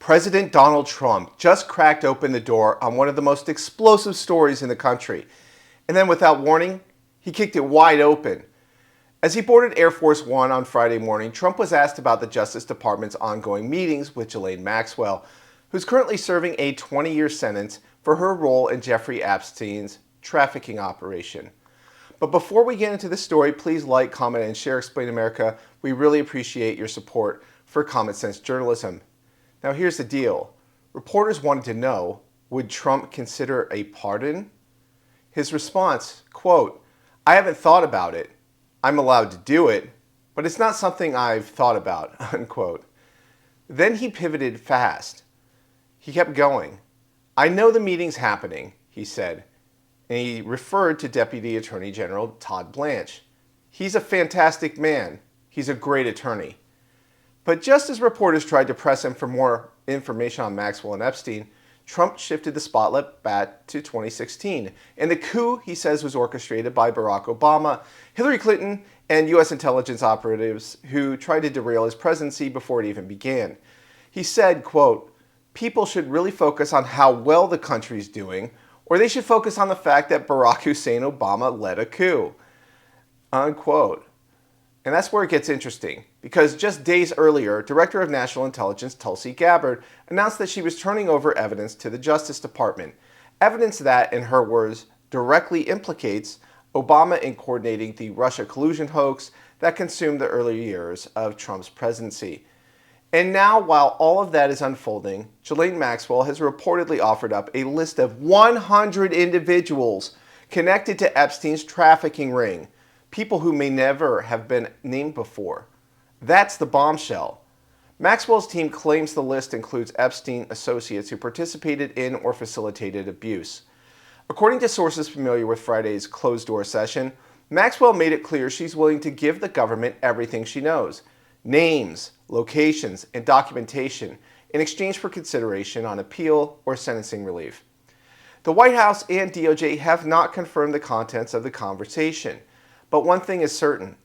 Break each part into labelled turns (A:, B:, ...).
A: President Donald Trump just cracked open the door on one of the most explosive stories in the country. And then without warning, he kicked it wide open. As he boarded Air Force One on Friday morning, Trump was asked about the Justice Department's ongoing meetings with Ghislaine Maxwell, who's currently serving a 20-year sentence for her role in Jeffrey Epstein's trafficking operation. But before we get into the story, please like, comment, and share Explain America. We really appreciate your support for common sense journalism. Now here's the deal. Reporters wanted to know, would Trump consider a pardon? His response, quote, "I haven't thought about it. I'm allowed to do it, but it's not something I've thought about," unquote. Then he pivoted fast. He kept going. "I know the meeting's happening," he said, and he referred to Deputy Attorney General Todd Blanche. "He's a fantastic man. He's a great attorney." But just as reporters tried to press him for more information on Maxwell and Epstein, Trump shifted the spotlight back to 2016 and the coup he says was orchestrated by Barack Obama, Hillary Clinton, and U.S. intelligence operatives who tried to derail his presidency before it even began. He said, quote, "People should really focus on how well the country's doing, or they should focus on the fact that Barack Hussein Obama led a coup," unquote. And that's where it gets interesting, because just days earlier, Director of National Intelligence Tulsi Gabbard announced that she was turning over evidence to the Justice Department, evidence that, in her words, directly implicates Obama in coordinating the Russia collusion hoax that consumed the early years of Trump's presidency. And now, while all of that is unfolding, Ghislaine Maxwell has reportedly offered up a list of 100 individuals connected to Epstein's trafficking ring, people who may never have been named before. That's the bombshell. Maxwell's team claims the list includes Epstein associates who participated in or facilitated abuse. According to sources familiar with Friday's closed-door session, Maxwell made it clear she's willing to give the government everything she knows, names, locations, and documentation, in exchange for consideration on appeal or sentencing relief. The White House and DOJ have not confirmed the contents of the conversation. But one thing is certain,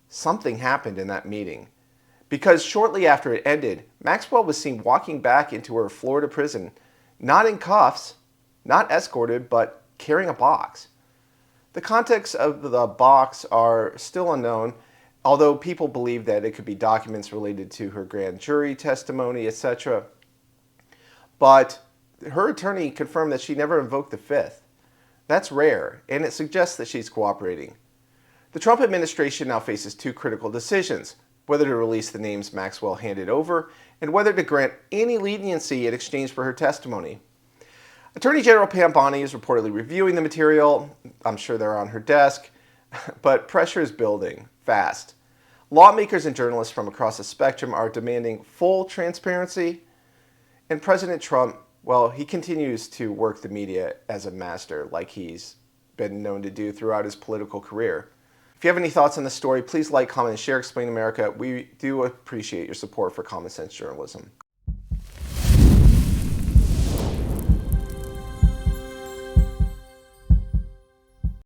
A: something happened in that meeting. Because shortly after it ended, Maxwell was seen walking back into her Florida prison, not in cuffs, not escorted, but carrying a box. The contents of the box are still unknown, although people believe that it could be documents related to her grand jury testimony, etc. But her attorney confirmed that she never invoked the Fifth. That's rare, and it suggests that she's cooperating. The Trump administration now faces two critical decisions: whether to release the names Maxwell handed over and whether to grant any leniency in exchange for her testimony. Attorney General Pam Bondi is reportedly reviewing the material. I'm sure they're on her desk, but pressure is building fast. Lawmakers and journalists from across the spectrum are demanding full transparency, and President Trump, well, he continues to work the media as a master, like he's been known to do throughout his political career. If you have any thoughts on this story, please like, comment, and share Explain America. We do appreciate your support for common sense journalism.